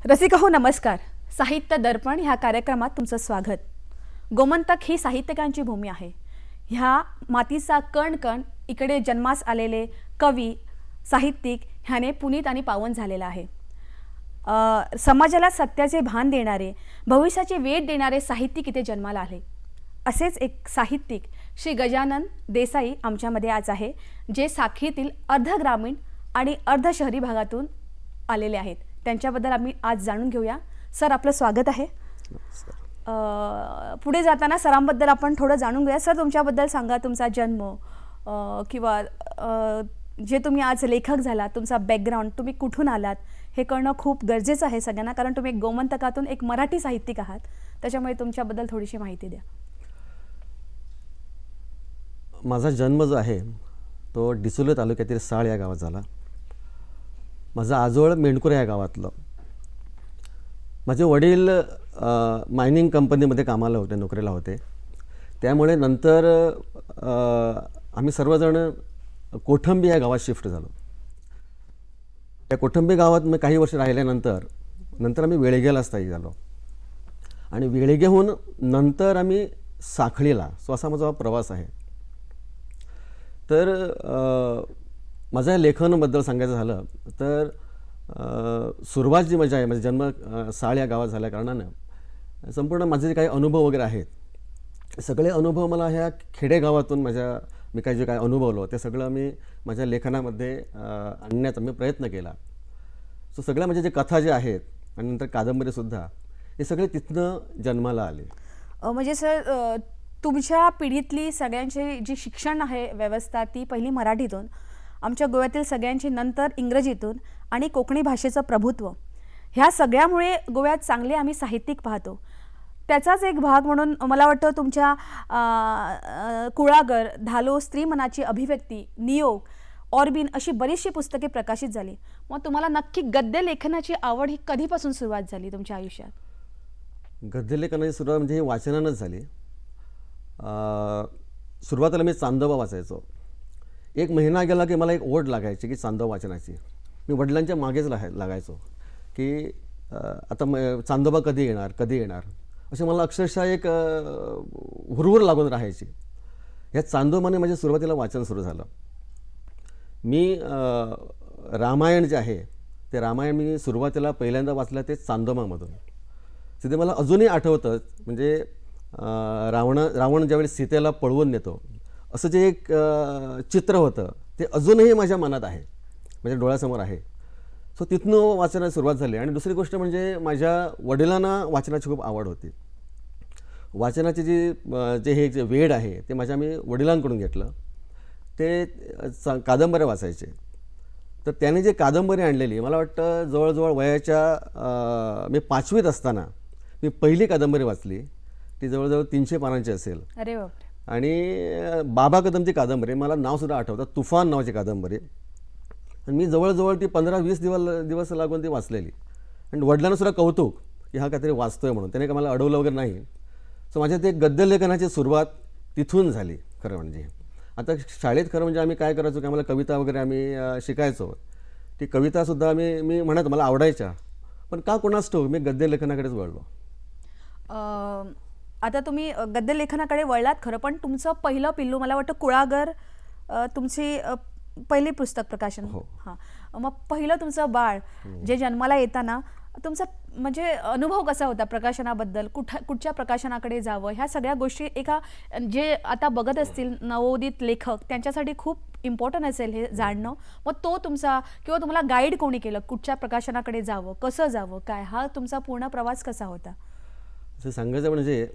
रसिका हो नमस्कार. साहित्य दर्पण ह्या कार्यक्रमात तुमचं स्वागत. गोमंतक ही साहित्यिकांची भूमी आहे. ह्या मातीचा कण कण इकडे जन्मास आलेले कवी साहित्यिक ह्याने पुनीत आणि पावन झालेला आहे. समाजाला सत्याचे भान देणारे भविष्याचे वेध देणारे साहित्यिक इथे जन्माला आले. असेच एक साहित्यिक श्री गजानन देसाई आमच्यामध्ये आज आहे, जे साखळीतील अर्ध ग्रामीण आणि अर्ध शहरी भागातून आलेले आहेत. त्यांच्याबद्दल आम्ही आज जाणून घेऊया. सर, आपलं स्वागत आहे. पुढे जाताना सरांबद्दल आपण थोडं जाणून घेऊया. सर, तुमच्याबद्दल सांगा, तुमचा जन्म किंवा जे तुम्ही आज लेखक झाला, तुमचा बॅकग्राऊंड, तुम्ही कुठून आलात हे कळणं खूप गरजेचं आहे सगळ्यांना, कारण तुम्ही एक गोमंतकातून एक मराठी साहित्यिक आहात. त्याच्यामुळे तुमच्याबद्दल थोडीशी माहिती द्या. माझा जन्म जो आहे तो डिसोली तालुक्यातील साळ या गावात झाला. माझं आजोळ मेंढकुरे या गावातलं. माझे वडील मायनिंग कंपनीमध्ये कामाला होते, नोकरीला होते. त्यामुळे नंतर आम्ही सर्वजण कोठंबी या गावात शिफ्ट झालो. त्या कोठंबी गावात मी काही वर्ष राहिल्यानंतर आम्ही वेळेगेला स्थायिक झालो आणि वेळेगेहून नंतर आम्ही साखळीला, सो असा माझा प्रवास आहे. तर माझ्या लेखनाबद्दल सांगायचं झालं तर सुरुवात जी माझी आहे, माझा जन्म साळ या गावात झाल्या कारणानं संपूर्ण माझे जे काही अनुभव वगैरे आहेत, सगळे अनुभव मला ह्या खेडेगावातून मी काही जे काय अनुभवलो ते सगळं मी माझ्या लेखनामध्ये आणण्याचा मी प्रयत्न केला. सो सगळ्या म्हणजे जे कथा जे आहेत आणि नंतर कादंबरीसुद्धा, हे सगळे तिथनं जन्माला आले. म्हणजे सर, तुमच्या पिढीतली सगळ्यांची जी शिक्षण आहे व्यवस्था, ती पहिली मराठीतून, आमच्या गोव्यातील सगळ्यांची नंतर इंग्रजीतून आणि कोकणी भाषेचं प्रभुत्व, ह्या सगळ्यामुळे गोव्यात चांगले आम्ही साहित्यिक पाहतो. त्याचाच एक भाग म्हणून मला वाटतं तुमच्या कुळागर, धालो, स्त्री मनाची अभिव्यक्ती, नियोग, ऑरबिन अशी बरीचशी पुस्तके प्रकाशित झाली. मग तुम्हाला नक्की गद्य लेखनाची आवड ही कधीपासून सुरुवात झाली तुमच्या आयुष्यात? गद्य लेखनाची सुरुवात म्हणजे ही वाचनानंच झाली. सुरुवातीला मी चांदोबा वाचायचो. एक महिना गेला की मला एक ओढ लागायची की चांदोबा वाचनाची. मी वडिलांच्या मागेच लागायचो की आता चांदोबा कधी येणार असे मला अक्षरशः एक हुरहुर लागून राहायची. ह्या चांदोबाने माझ्या सुरुवातीला वाचन सुरू झालं. मी रामायण जे आहे ते रामायण मी सुरुवातीला पहिल्यांदा वाचलं ते चांदोबामधून. तिथे मला अजूनही आठवतं, म्हणजे रावण ज्यावेळी सीतेला पळवून नेतो असं जे एक चित्र होतं ते अजूनही माझ्या मनात आहे, माझ्या डोळ्यासमोर आहे. सो तिथनं वाचनाला सुरुवात झाली. आणि दुसरी गोष्ट म्हणजे माझ्या वडिलांना वाचनाची खूप आवड होती. वाचनाची जे वेड आहे ते मी वडिलांकडून घेतलं. ते कादंबऱ्या वाचायचे. तर त्याने जे कादंबरी आणलेली, मला वाटतं जवळजवळ वयाच्या मी 5वीत असताना मी पहिली कादंबरी वाचली. ती जवळजवळ 300 पानांची असेल. अरे बापरे. आणि बाबा कदमची कादंबरी, मला नावसुद्धा आठवतं, तुफान नावाची कादंबरी. आणि मी जवळजवळ ती 15-20 दिवस लागून ती वाचलेली. आणि वडिलांनासुद्धा कौतुक की हा काहीतरी वाचतोय म्हणून, त्याने का मला अडवलं वगैरे नाही. सो माझ्या ते गद्यलेखनाची सुरुवात तिथून झाली खरं म्हणजे. आता शाळेत खरं म्हणजे आम्ही काय करायचो की आम्हाला कविता वगैरे आम्ही शिकायचो. ती कवितासुद्धा मी म्हणत मला आवडायच्या, पण का कोणास ठाऊक मी गद्यलेखनाकडेच वळलो. आता तुम्ही गद्य लेखनाकडे वळलात खरं, पण तुमचं पहिलं पिल्लू, मला वाटतं कुळागर तुमची पहिली पुस्तक प्रकाशन. हो. हां, मग पहिलं तुमचं बाळ जे जन्माला येताना तुमचा म्हणजे अनुभव कसा होता प्रकाशनाबद्दल? कुठच्या प्रकाशनाकडे जावं, ह्या सगळ्या गोष्टी एका जे आता बघत असतील नवोदित लेखक त्यांच्यासाठी खूप इम्पॉर्टंट असेल हे जाणणं. मग तो तुमचा किंवा तुम्हाला गाईड कोणी केलं, कुठच्या प्रकाशनाकडे जावं, कसं जावं, काय, हा तुमचा पूर्ण प्रवास कसा होता? असं सांगायचं म्हणजे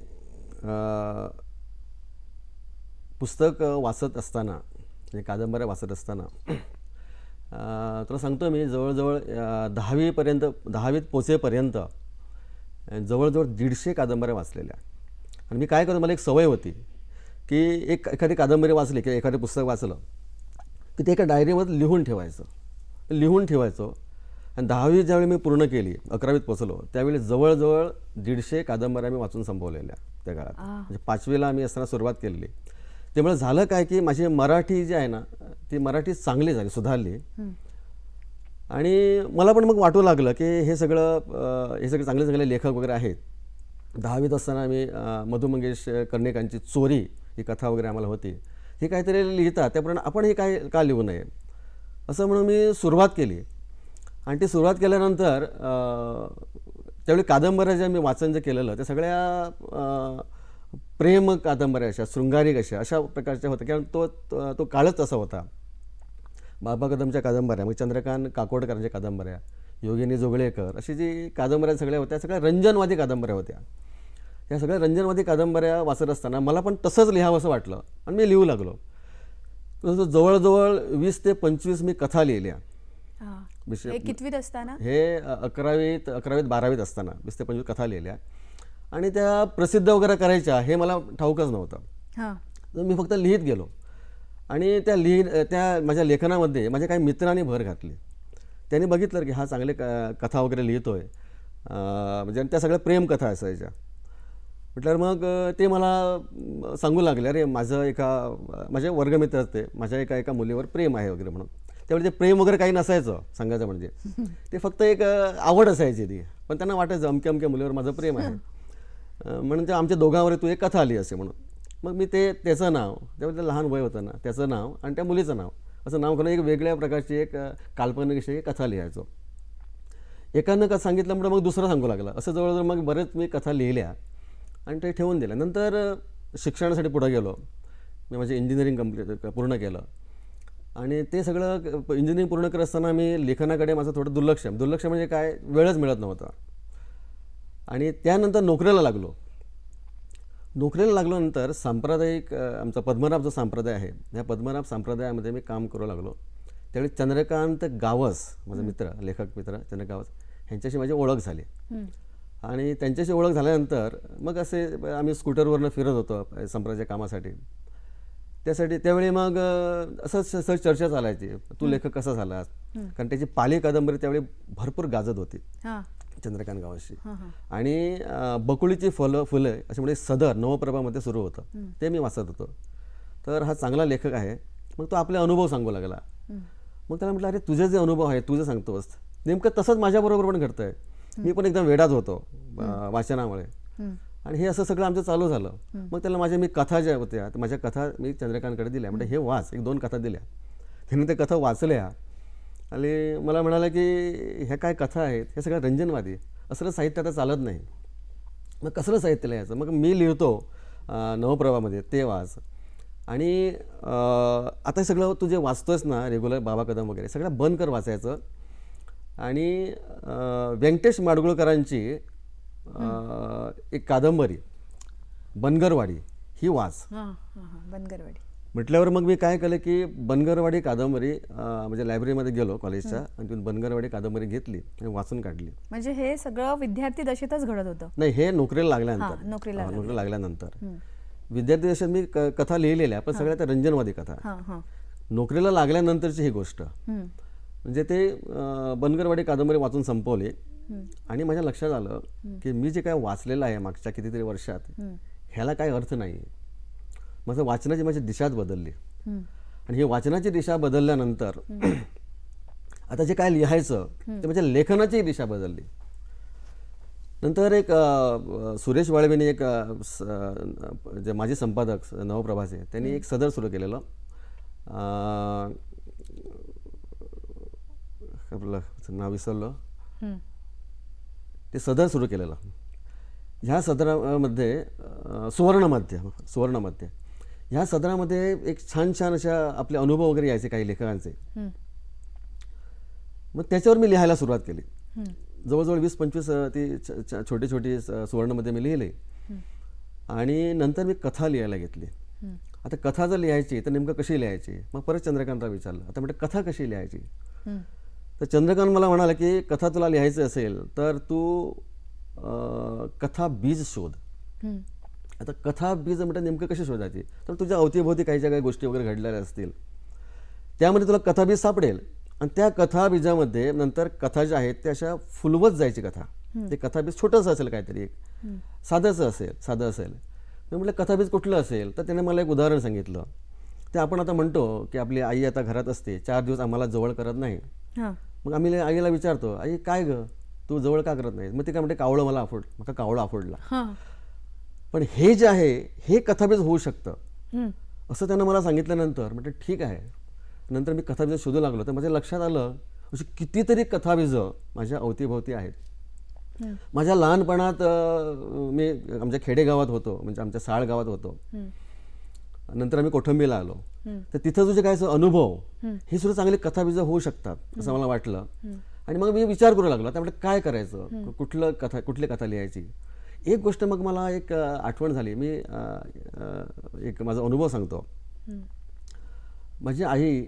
पुस्तक वाचत असताना, म्हणजे कादंबऱ्या वाचत असताना तुला सांगतो मी जवळजवळ 10वीत पोचेपर्यंत जवळजवळ 150 कादंबऱ्या वाचलेल्या. आणि मी काय करतो, मला एक सवय होती की एखादी कादंबरी वाचली किंवा एखादं पुस्तक वाचलं की ते एका डायरीमध्ये लिहून ठेवायचो. आणि 10वी ज्यावेळी मी पूर्ण केली, 11वीत पोचलो, त्यावेळी जवळजवळ 150 कादंबऱ्या मी वाचून संपवलेल्या त्या काळात. म्हणजे 5वीला आम्ही असताना सुरुवात केलेली. त्यामुळे झालं काय की माझी मराठी जी आहे ना, ती मराठी चांगली झाली, सुधारली. आणि मला पण मग वाटू लागलं की हे सगळे चांगले चांगले लेखक वगैरे आहेत. 10वीत असताना आम्ही मधु मंगेश कर्णिकांची चोरी ही कथा वगैरे आम्हाला होती. हे काहीतरी लिहितात त्याप्रमाणे आपण हे काय का लिहू नये असं म्हणून मी सुरुवात केली. आणि ती सुरुवात केल्यानंतर त्यावेळी कादंबऱ्या ज्या मी वाचन जे केलेलं त्या सगळ्या प्रेम कादंबऱ्या अशा शृंगारिक अशा प्रकारच्या होत्या. कारण तो काळच तसा होता. बाबा कदमच्या कादंबऱ्या, मग चंद्रकांत काकोडकरांच्या कादंबऱ्या, योगिनी जोगळेकर अशी जी कादंबऱ्या सगळ्या होत्या सगळ्या रंजनवादी कादंबऱ्या होत्या. या सगळ्या रंजनवादी कादंबऱ्या वाचत असताना मला पण तसंच लिहावं असं वाटलं आणि मी लिहू लागलो. जवळजवळ 20 ते 25 मी कथा लिहिल्या. हे कितवीत असताना? हे 11वीत 12वीत असताना 20 ते 25 कथा लिहिल्या. आणि त्या प्रसिद्ध वगैरे करायच्या हे मला ठाऊकच नव्हतं. तर मी फक्त लिहित गेलो. आणि त्या माझ्या लेखनामध्ये माझ्या काही मित्रांनी भर घातली. त्यांनी बघितलं की हा चांगले कथा वगैरे लिहितोय. म्हणजे त्या सगळ्या प्रेमकथा असायच्या. म्हटल्यावर मग ते मला सांगू लागले, अरे माझे वर्गमित्र असते, माझ्या एका मुलीवर प्रेम आहे वगैरे म्हणून. त्यावेळी ते प्रेम वगैरे काही नसायचं सांगायचं म्हणजे. ते फक्त एक आवड असायची ती. पण त्यांना वाटायचं अमक्या अमक्या मुलीवर माझं प्रेम आहे. म्हणून ते आमच्या दोघांवर तू एक कथा आली असे म्हणून. मग मी त्याचं नाव, त्यावेळी लहान वय होतं ना, त्याचं नाव आणि त्या मुलीचं नाव असं नाव करून एक वेगळ्या प्रकारची एक काल्पनिक अशी कथा लिहायचो. एकानं का सांगितल्यामुळे मग दुसरं सांगू लागला. असं जवळजवळ मग बरेच मी कथा लिहिल्या आणि ते ठेवून दिल्या. नंतर शिक्षणासाठी पुढं गेलो. मी माझे इंजिनिअरिंग पूर्ण केलं. आणि ते सगळं इंजिनिअरिंग पूर्ण करत असताना मी लेखनाकडे माझं थोडं दुर्लक्ष म्हणजे काय, वेळच मिळत नव्हता. आणि त्यानंतर नोकरीला लागलो. नंतर सांप्रदायिक आमचा पद्मनाभ जो संप्रदाय आहे, या पद्मनाभ संप्रदायामध्ये मी काम करू लागलो. त्यावेळी चंद्रकांत गावस, माझा मित्र, लेखक मित्र चंद्रकांत गावस, ह्यांच्याशी माझी ओळख झाली. आणि त्यांच्याशी ओळख झाल्यानंतर मग असे आम्ही स्कूटरवरनं फिरत होतो संप्रदायाच्या कामासाठी. त्यावेळी मग असं चर्चा चालायची, तू लेखक कसा झालास. कारण त्याची पाली कादंबरी त्यावेळी भरपूर गाजत होती चंद्रकांत गावाशी. आणि बकुळीची फुलं असे म्हणजे सदर नवप्रभामध्ये सुरू होतं, ते मी वाचत होतो. तर हा चांगला लेखक आहे. मग तो आपले अनुभव सांगू लागला. मग त्याला म्हटलं, अरे तुझे जे अनुभव आहे तू जे सांगतोस नेमकं तसंच माझ्याबरोबर पण घडतंय. मी पण एकदम वेडाच होतो वाचनामुळे. आणि हे असं सगळं आमचं चालू झालं. मग त्याला मी कथा ज्या होत्या माझ्या कथा मी चंद्रकांतकडे दिल्या. म्हणजे हे वाच, 1-2 कथा दिल्या. त्याने त्या कथा वाचल्या आणि मला म्हणाला की ह्या काय कथा आहेत, हे सगळं रंजनवादी, असलं साहित्य आता चालत नाही. मग कसलं साहित्य लिहायचं. मग मी लिहितो नवप्रभामध्ये, ते वाच. आणि आता हे सगळं तू जे वाचतोयस ना रेग्युलर बाबा कदम वगैरे सगळं बंद कर वाचायचं. आणि व्यंकटेश माडगुळकरांची एक कादंबरी बनगरवाडी ही वाच. बनगरवाडी म्हटल्यावर मग मी काय केलं की बनगरवाडी कादंबरी म्हणजे लायब्ररीमध्ये गेलो कॉलेजच्या आणि तिथून बनगरवाडी कादंबरी घेतली आणि वाचून काढली. म्हणजे हे सगळं विद्यार्थी दशेतच घडत होतं? नाही, हे नोकरीला लागल्यानंतर. विद्यार्थी दशेत मी कथा लिहिलेल्या, पण सगळ्या त्या रंजनवादी कथा. नोकरीला लागल्यानंतरची ही गोष्ट. म्हणजे ते बनगरवाडी कादंबरी वाचून संपवली. आणि माझ्या लक्षात आलं की मी जे काय वाचलेलं आहे मागच्या कितीतरी वर्षात, ह्याला काही अर्थ नाही. माझं वाचनाची माझी दिशाच बदलली. आणि ही वाचनाची दिशा बदलल्यानंतर आता जे काय लिहायचं ते म्हणजे लेखनाची दिशा बदलली. नंतर एक सुरेश वाळवेने एक जे माजी संपादक नवप्रभाचे, त्यांनी एक सदर सुरू केलेलं. आपलं नाव विसरलं. ते सदर सुरू केलेलं. ह्या सदरामध्ये सुवर्णमध्य ह्या सदरामध्ये एक छान अशा आपले अनुभव वगैरे यायचे काही लेखकांचे. मग त्याच्यावर मी लिहायला सुरुवात केली. जवळजवळ 20-25 ती छोटी सुवर्णमध्ये मी लिहिले. आणि नंतर मी कथा लिहायला घेतली. आता कथा जर लिहायची तर नेमकं कशी लिहायची. मग परत चंद्रकांतला विचारलं, आता म्हणजे कथा कशी लिहायची. तर चंद्रकांत मला म्हणाला की कथा तुला लिहायचं असेल तर तू कथा बीज शोध. आता कथा बीज म्हणजे नेमकं कशी शोधायची. तर तुझ्या अवतीभोवती काही गोष्टी वगैरे घडलेल्या असतील, त्यामध्ये तुला कथाबीज सापडेल. आणि त्या कथाबीजामध्ये नंतर कथा ज्या आहेत त्या अशा फुलवत जायची कथा. ते कथाबीज छोटंसं असेल, काहीतरी एक साधं असेल. मी म्हटलं कथाबीज कुठलं असेल. तर त्याने मला एक उदाहरण सांगितलं. ते आपण आता म्हणतो की आपली आई आता घरात असते, 4 दिवस आम्हाला जवळ करत नाही, मग आम्ही आईला विचारतो, आई काय ग तू जवळ का करत नाही? मग ती काय म्हणते, कावळं मला मका कावळं आफोडला. हां. पण हे जे आहे हे कथाबीज होऊ शकतं हं. असं त्यानं मला सांगितल्यानंतर म्हटलं ठीक आहे. नंतर मी कथाबीज शोधू लागलो तर माझ्या लक्षात आलं अशी कितीतरी कथाबीजं माझ्या अवतीभोवती आहेत. माझ्या लहानपणात मी आमच्या खेडेगावात होतो, म्हणजे आमच्या साळ गावात होतो. नंतर आम्ही कोठंबीला आलो, तर तिथं तुझे काय अनुभव हे सुद्धा चांगले कथाबीजं होऊ शकतात असं मला वाटलं. आणि मग मी विचार करू लागलो, त्यामुळे काय करायचं, कुठली कथा लिहायची. एक गोष्ट मग मला एक आठवण झाली. मी एक माझा अनुभव सांगतो. माझी आई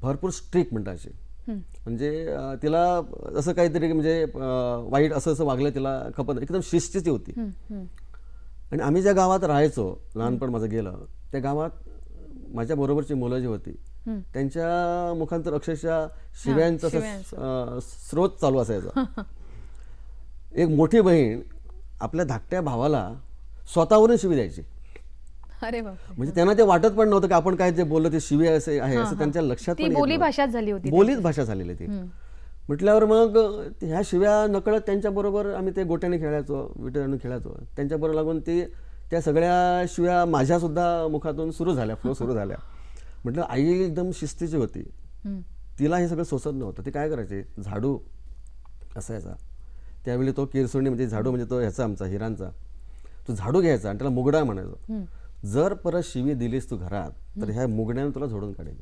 भरपूर स्ट्रिक्ट म्हणताची, म्हणजे तिला असं काहीतरी म्हणजे वाईट असं वागलं तिला खपत, एकदम शिस्तीची होती. आणि आम्ही ज्या गावात राहायचो, लहानपण माझं गेलं त्या गावात माझ्या बरोबरची मुलं जी होती त्यांच्या मुखांतर अक्षरशः शिव्यांचा स्रोत चालू असायचा. एक मोठी बहीण आपल्या धाकट्या भावाला स्वतःवरून शिवी द्यायची. अरे बाप, म्हणजे त्यांना ते वाटत पण नव्हतं की आपण काय जे बोललो ते शिवी असे आहे असं त्यांच्या लक्षात पण बोली भाषाच झाली होती, बोलीच भाषा झालेली ती. म्हटल्यावर मग ह्या शिव्या नकळत त्यांच्याबरोबर आम्ही ते गोट्याने खेळायचो, विट्याने खेळायचो. त्यांच्याबरोबर लागून त्या सगळ्या शिव्या माझ्यासुद्धा मुखातून फ्लो सुरू झाल्या. म्हटलं आई एकदम शिस्तीची होती, तिला हे सगळं सोसत नव्हतं. ती काय करायची, झाडू असायचा त्यावेळी तो किरसोणी म्हणजे झाडू म्हणजे तो ह्याचा आमचा हिरांचा, तो झाडू घ्यायचा आणि त्याला मुगडा म्हणायचो. जर परत शिवी दिलीस तू घरात तर ह्या मुगड्याने तुला झोडून काढेल.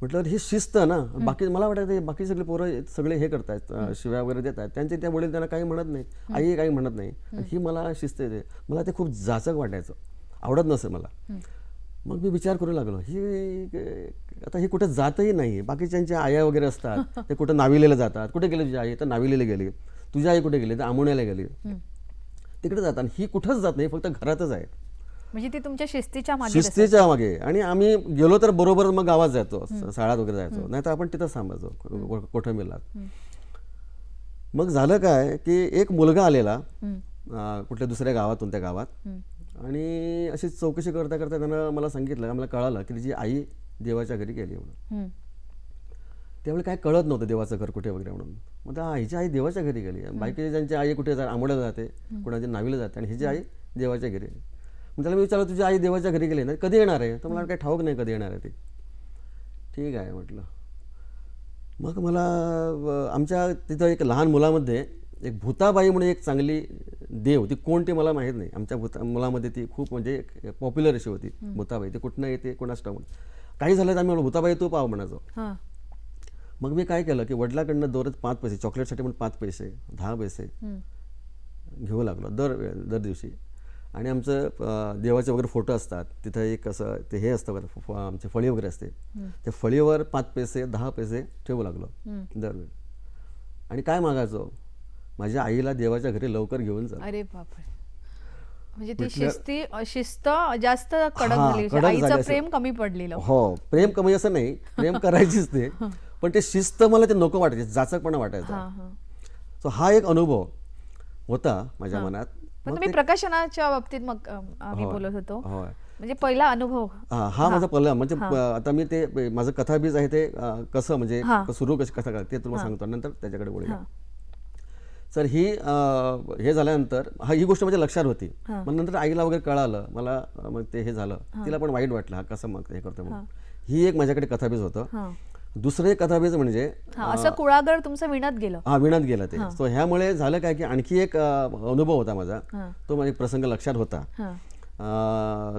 म्हटलं ही शिस्त ना. बाकी मला वाटतं बाकी सगळे पोरं सगळे हे करतायत, शिव्या वगैरे देत आहेत, त्यांचे त्या वडील त्यांना काही म्हणत नाही, आई काही म्हणत नाही. ही मला शिस्त येते. मला ते खूप जाचक वाटायचं, आवडत नसे मला. मग मी विचार करू लागलो, आता हे कुठे जातही नाही. बाकीच्यांच्या आया वगैरे असतात ते कुठं नाविलेलं जातात. कुठे गेली तुझी आई? तर नाविलेली गेली. तुझी आई कुठे गेली? तर आमोण्याला गेली. तिकडे जातात. ही कुठंच जात नाही, फक्त घरातच आहे. म्हणजे ती तुमच्या शिस्तीच्या मागे. आणि आम्ही गेलो तर बरोबर मग गावात जायचो, शाळात वगैरे जायचो, नाही तर आपण तिथंच थांबायचो कोठंबीला. मग झालं काय की एक मुलगा आलेला कुठल्या दुसऱ्या गावातून त्या गावात, आणि अशी चौकशी करता करता त्यानं मला सांगितलं, मला कळालं की तिची आई देवाच्या घरी गेली म्हणून. त्यावेळी काय कळत नव्हतं देवाचं घर कुठे वगैरे म्हणून. मग हिची आई देवाच्या घरी गेली. बाकी ज्यांची आई कुठे आंबोड्याला जाते, कुणाच्या नावीला जाते, आणि हिची आई देवाच्या घरी. मग त्याला मी विचारलं, तुझी आई देवाच्या घरी गेली ना, कधी येणार आहे? तर मला काही ठाऊक नाही कधी येणार आहे ती. ठीक आहे म्हटलं. मग मला आमच्या तिथं एक लहान मुलामध्ये एक भूताबाई म्हणून एक चांगली देव, ती कोणती मला माहीत नाही, आमच्या मुलामध्ये ती खूप म्हणजे पॉप्युलर अशी होती भूताबाई. ती कुठनं येते कोणाच ठाऊक. काही झालं तर आम्ही म्हणून भूताबाई तू पाव म्हणायचो. मग मी काय केलं की वडिलाकडनं दररोज 5 पैसे चॉकलेटसाठी म्हणून 5 पैसे 10 पैसे घेऊ लागलो दर दिवशी. आणि आमचं देवाचे वगैरे फोटो असतात तिथं, एक असं ते हे असतं आमची फळी वगैरे असते, त्या फळीवर 5 पैसे 10 पैसे ठेवू लागलो दरवेळी. आणि काय मागायचो, माझ्या आईला देवाच्या घरी लवकर घेऊन जा. अरे बापरे, म्हणजे ती शिस्त जास्त कडक झाली, आईचं प्रेम कमी पडलेलं. हो, प्रेम कमी असं नाही, प्रेम करायचीच ते, पण ते शिस्त मला ते नको वाटायचे, जाचकपणा वाटायचा. सो हा एक अनुभव होता माझ्या मनात. तुम्ही प्रकाशनाच्या बाबतीत मग आम्ही बोलत होतो, म्हणजे पहिला अनुभव हा माझा पहिला. म्हणजे आता मी ते माझं कथाबीज आहे ते कसं म्हणजे सुरू कशी कथा करते ते तुला सांगतो, नंतर त्याच्याकडे बोलूया. सर हे झाल्यानंतर ही गोष्ट माझ्या लक्षात होती. मग नंतर आईला वगैरे कळालं मला, मग ते हे झालं, तिला पण वाईट वाटलं, हा कसं मग हे करतो म्हणून. ही एक माझ्याकडे कथाबीज होतं. दुसरं एक कथाबीज म्हणजे असं कुळागर तुमचं विणत गेलं. विणत गेलं ते. सो ह्यामुळे झालं काय की आणखी एक अनुभव होता माझा, तो माझा प्रसंग लक्षात होता.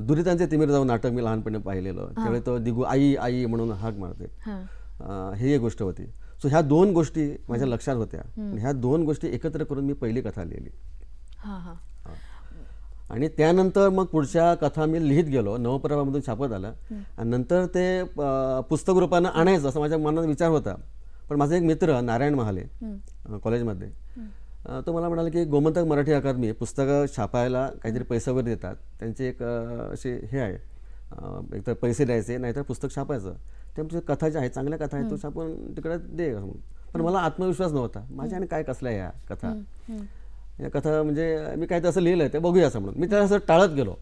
दुरितांचे तिमिर जाऊन नाटक मी लहानपणी पाहिलेलं, त्यावेळी तो दिगू आई आई म्हणून हाक मारते, ही एक गोष्ट होती. सो ह्या 2 गोष्टी माझ्या लक्षात होत्या. ह्या 2 गोष्टी एकत्र करून मी पहिली कथा लिहिली. आणि त्यानंतर मग पुढच्या कथा मी लिहित गेलो, नवप्रभामधून छापत आलं. आणि नंतर ते पुस्तक रूपानं आणायचं असं माझ्या मनात विचार होता. पण माझा एक मित्र नारायण महाले कॉलेजमध्ये, तो मला म्हणाला की गोमंतक मराठी अकादमी पुस्तकं छापायला काहीतरी पैसे वगैरे देतात, त्यांचे एक असे हे आहे, एकतर पैसे द्यायचे नाहीतर पुस्तक छापायचं. त्यामुळे कथा ज्या आहेत चांगल्या कथा आहेत तो छापून तिकडे दे. पण मला आत्मविश्वास नव्हता माझ्याने, काय कसल्या ह्या कथा, या कथा म्हणजे मी काय तसं लिहिलं ते बघूया असं म्हणून मी त्याला असं टाळत गेलो.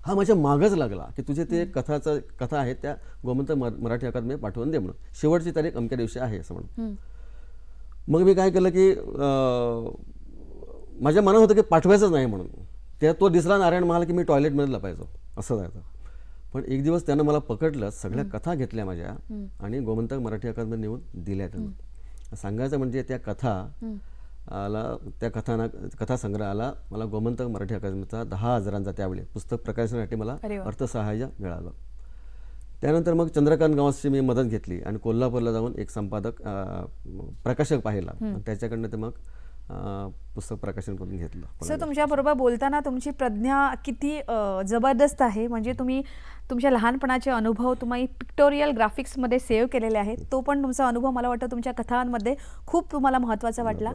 हा माझ्या मागच लागला की तुझे ते कथा आहेत त्या गोमंतक मराठी अकादमी पाठवून दे म्हणून, शेवटची तारीख अमक्या दिवशी आहे असं म्हणून. मग मी काय केलं की माझ्या मनात होतं की पाठवायचंच नाही म्हणून. तो दिसला नारायण म्हणाला की मी टॉयलेटमध्ये लपायचो असं जायचं. पण एक दिवस त्यानं मला पकडलं, सगळ्या कथा घेतल्या माझ्या आणि गोमंतक मराठी अकादमी नेऊन दिल्या त्यांना. सांगायचं म्हणजे त्या कथासंग्रहाला मला गोमंतक मराठी अकादमीचा 10,000चा त्यावेळी पुस्तक प्रकाशनासाठी मला अर्थसहाय्य मिळालं. त्यानंतर मग चंद्रकांत गावसची मी मदत घेतली आणि कोल्हापूरला जाऊन एक संपादक प्रकाशक पाहिला, त्याच्याकडनं ते मग पुस्तक प्रकाशन करून घेतलं. सर, तुमच्याबरोबर बोलताना तुमची प्रज्ञा किती जबरदस्त आहे. म्हणजे तुम्ही तुमच्या लहानपणाचे अनुभव तुम्ही पिक्टोरियल ग्राफिक्समध्ये सेव्ह केलेले आहेत. तो पण तुमचा अनुभव मला वाटतं तुमच्या कथांमध्ये खूप तुम्हाला महत्त्वाचा वाटला.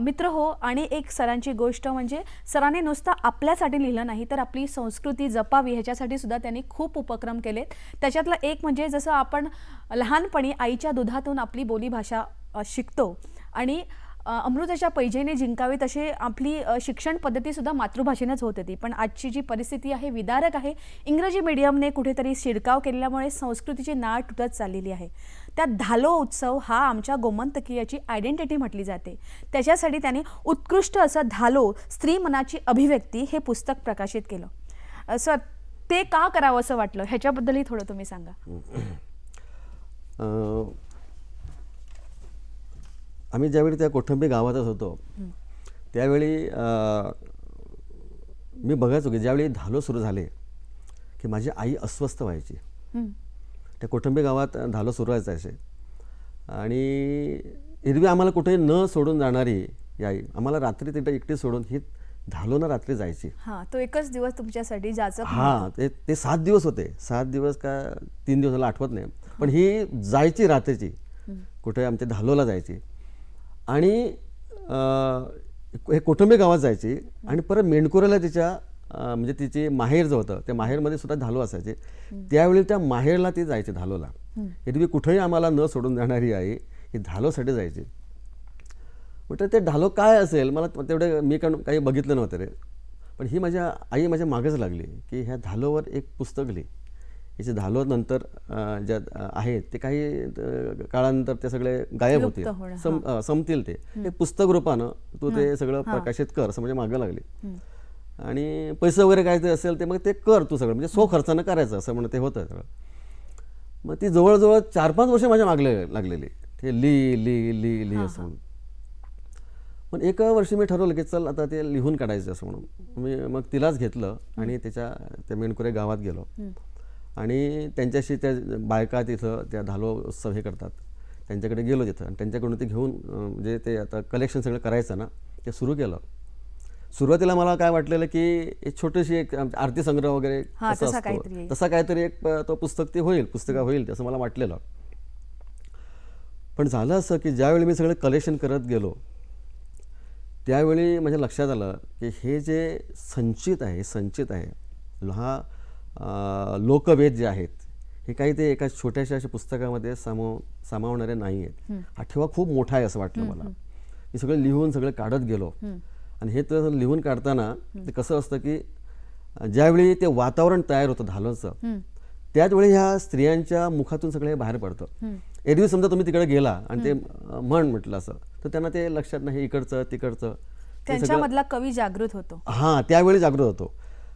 मित्र हो, आणि एक सरांची गोष्ट म्हणजे सरांनी नुसतं आपल्यासाठी लिहिलं नाही तर आपली संस्कृती जपावी ह्याच्यासाठी सुद्धा त्यांनी खूप उपक्रम केलेत. त्याच्यातलं एक म्हणजे जसं आपण लहानपणी आईच्या दुधातून आपली बोलीभाषा शिकतो आणि अमृताच्या पैजेने जिंकावी तशी आपली शिक्षण पद्धतीसुद्धा मातृभाषेनंच होत होती. पण आजची जी परिस्थिती आहे विदारक आहे. इंग्रजी मीडियमने कुठेतरी शिडकाव केल्यामुळे संस्कृतीची नाळ तुटत चाललेली आहे. त्यात धालो उत्सव हा आमच्या गोमंतकीयाची आयडेंटिटी म्हटली जाते. त्याच्यासाठी त्यांनी उत्कृष्ट असं धालो स्त्री मनाची अभिव्यक्ती हे पुस्तक प्रकाशित केलं. असं ते का करावं असं वाटलं ह्याच्याबद्दलही थोडं तुम्ही सांगा. आम्ही ज्यावेळी त्या कोठंबी गावातच होतो त्यावेळी मी बघायचो की ज्यावेळी धालो सुरू झाले की माझी आई अस्वस्थ व्हायची. त्या कोठंबी गावात धालो सुरू व्हायचे आणि एरवी आम्हाला कुठे न सोडून जाणारी ही आई आम्हाला रात्री तिथे एकटी सोडून ही धालोनं रात्री जायची. तो एकच दिवस तुमच्यासाठी जायचं. ते 7 दिवस होते. 7 दिवस का 3 दिवस मला आठवत नाही, पण ही जायची रात्रीची कुठे आमच्या धालोला जायची आणि हे कोठंबी गावात जायची आणि परत मेंढकुराला तिच्या म्हणजे तिची माहेर जो होतं त्या माहेरमध्ये सुद्धा धालो असायचे. त्यावेळी त्या माहेरला ती जायची धालोला. एरवी कुठेही आम्हाला न सोडून जाणारी आई ही धालोसाठी जायची. म्हटलं ते धालो काय असेल मला तेवढे मी काही बघितलं नव्हतं रे, पण ही आई माझ्या मागच लागली की ह्या धालोवर एक पुस्तक लिही. याचे धालो नंतर ज्या आहेत ते काही काळानंतर ते सगळे गायब होतील, संपतील. ते एक पुस्तक रूपानं तू ते सगळं प्रकाशित कर असं म्हणजे मागं लागली. आणि पैसे वगैरे काय ते असेल ते मग ते कर तू सगळं, म्हणजे खर्चानं करायचं असं म्हणून ते होतं सगळं. मग ती जवळजवळ 4-5 वर्ष माझ्या मागले लागलेली ते ली असं म्हणून. पण एका वर्षी मी ठरवलं की चल आता ते लिहून काढायचं असं म्हणून मी मग तिलाच घेतलं आणि त्या मेणकुरे गावात गेलो आणि त्यांच्याशी त्या बायका तिथं त्या धालो उत्सव हे करतात त्यांच्याकडे गेलो तिथं आणि त्यांच्याकडून ते घेऊन म्हणजे ते आता कलेक्शन सगळं करायचं ना ते सुरू केलं. सुरुवातीला मला काय वाटलेलं की एक छोटीशी एक आरती संग्रह वगैरे तसा काहीतरी एक तो पुस्तक होईल असं मला वाटलेलं. पण झालं असं की ज्यावेळी मी सगळं कलेक्शन करत गेलो त्यावेळी माझ्या लक्षात आलं की हे जे संचित आहे हा लोकवेद जे आहेत हे काही ते एका छोट्याशा अशा पुस्तकामध्ये सामावणारे नाही आहेत. हा ठेवा खूप मोठा आहे असं वाटलं मला. मी सगळं लिहून सगळं काढत गेलो आणि हे तर लिहून काढताना ते कसं असतं की ज्यावेळी ते वातावरण तयार होतं धालोचं त्याच वेळी ह्या स्त्रियांच्या मुखातून सगळे बाहेर पडतं. एरवी समजा तुम्ही तिकडे गेला आणि ते म्हटलं असं तर त्यांना ते लक्षात नाही इकडचं तिकडचं त्यांच्यामधला कवी जागृत होतो. त्यावेळी जागृत होतो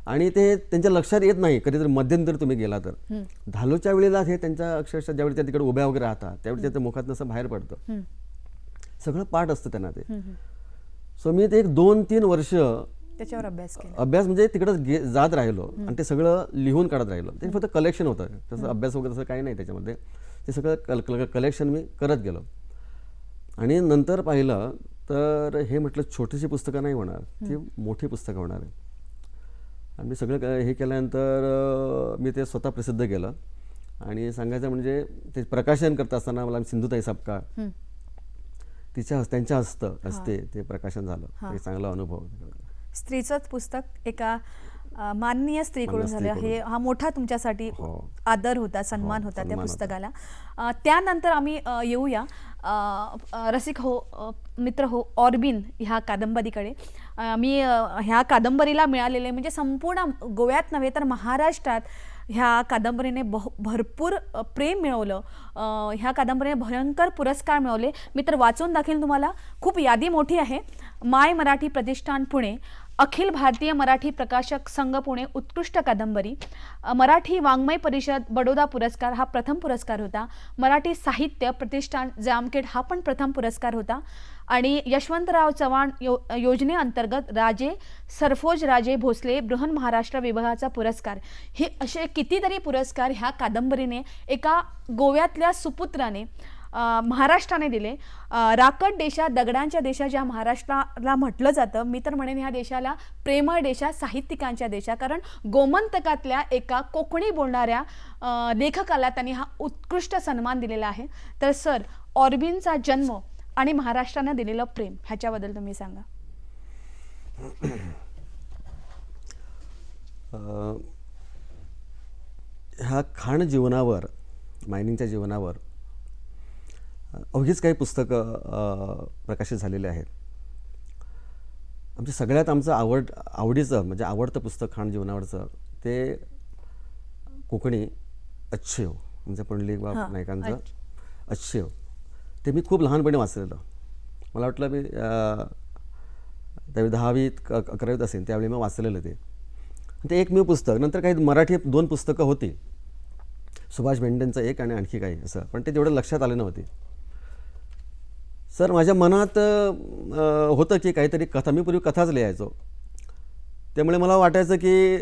आणि ते त्यांच्या लक्षात येत नाही. कधीतरी मध्यंतरी तुम्ही गेला तर धालोच्या वेळेला हे त्यांच्या अक्षरशः ज्यावेळी त्या तिकडे उभ्या वगैरे राहतात त्यावेळी त्याच्या मुखात असं बाहेर पडतं. सगळं पाठ असतं त्यांना ते. सो मी ते 1-2-3 वर्ष त्याच्यावर अभ्यास म्हणजे तिकडे जात राहिलो आणि ते सगळं लिहून काढत राहिलो. ते फक्त कलेक्शन होतं, तसं अभ्यास वगैरे तसं काही नाही त्याच्यामध्ये. ते सगळं कलेक्शन मी करत गेलो आणि नंतर पाहिलं तर हे म्हटलं छोटीशी पुस्तकं नाही होणार, ती मोठी पुस्तकं होणार आहे. आणि मी सगळं हे केल्यानंतर मी ते स्वतः प्रसिद्ध केलं आणि सांगायचं म्हणजे ते प्रकाशन करत असताना मला सिंधुताई सपकाळ त्यांच्या हस्ते ते प्रकाशन झालं. एक चांगला अनुभव. स्त्रीचंच पुस्तक एका माननीय स्त्रीकडून झालं हे हा मोठा तुमच्यासाठी आदर होता, सन्मान होता त्या पुस्तकाला. त्यानंतर आम्ही येऊया रसिक हो, मित्र हो, ऑर्बिन ह्या कादंबरीकडे. मी ह्या कादंबरीला मिळालेले म्हणजे संपूर्ण गोव्यात नव्हे तर महाराष्ट्रात ह्या कादंबरीने भरपूर प्रेम मिळवलं. ह्या कादंबरीने भयंकर पुरस्कार मिळवले. मी तर वाचून दाखवेन तुम्हाला, खूप यादी मोठी आहे. माय मराठी प्रतिष्ठान पुणे, अखिल भारतीय मराठी प्रकाशक संघ पुणे उत्कृष्ट कादंबरी, मराठी वाङ्मय परिषद बडोदा पुरस्कार हा प्रथम पुरस्कार होता, मराठी साहित्य प्रतिष्ठान जामखेड हा पण प्रथम पुरस्कार होता, आणि यशवंतराव चव्हाण योजनेअंतर्गत राजे सरफोज राजे भोसले बृहन महाराष्ट्र विभागाचा पुरस्कार. हे असे कितीतरी पुरस्कार ह्या कादंबरीने एका गोव्यातल्या सुपुत्राने महाराष्ट्राने दिले. राकट देशा, दगडांच्या देशा ज्या महाराष्ट्राला म्हटलं जातं, मी तर म्हणेन ह्या देशाला प्रेमळ देशा, साहित्यिकांच्या देशा. कारण गोमंतकातल्या एका कोकणी बोलणाऱ्या लेखकाला त्यांनी हा उत्कृष्ट सन्मान दिलेला आहे. तर सर, ऑर्बिनचा जन्म आणि महाराष्ट्रानं दिलेलं प्रेम ह्याच्याबद्दल तुम्ही सांगा. ह्या खाण जीवनावर, मायनिंगच्या जीवनावर अवघीच काही पुस्तकं प्रकाशित झालेली आहेत. आमचं आवडीचं म्हणजे आवडतं पुस्तक खाण जीवनावरचं ते कोकणी अच्छेव, म्हणजे पुंडलिक बाप नायकांचं अच्छेव. ते मी खूप लहानपणी वाचलेलं. मला वाटलं मी त्यावेळी 10वीत 11वीत असेल त्यावेळी मी वाचलेलं ते एकमेव पुस्तक. नंतर काही मराठी 2 पुस्तकं होती, सुभाष भेंडेंचं एक आणि आणखी काही असं, पण ते तेवढं लक्षात आलं नव्हती. सर, माझ्या मनात होतं की काहीतरी कथा, मी पूर्वी कथाच लिहायचो, त्यामुळे मला वाटायचं की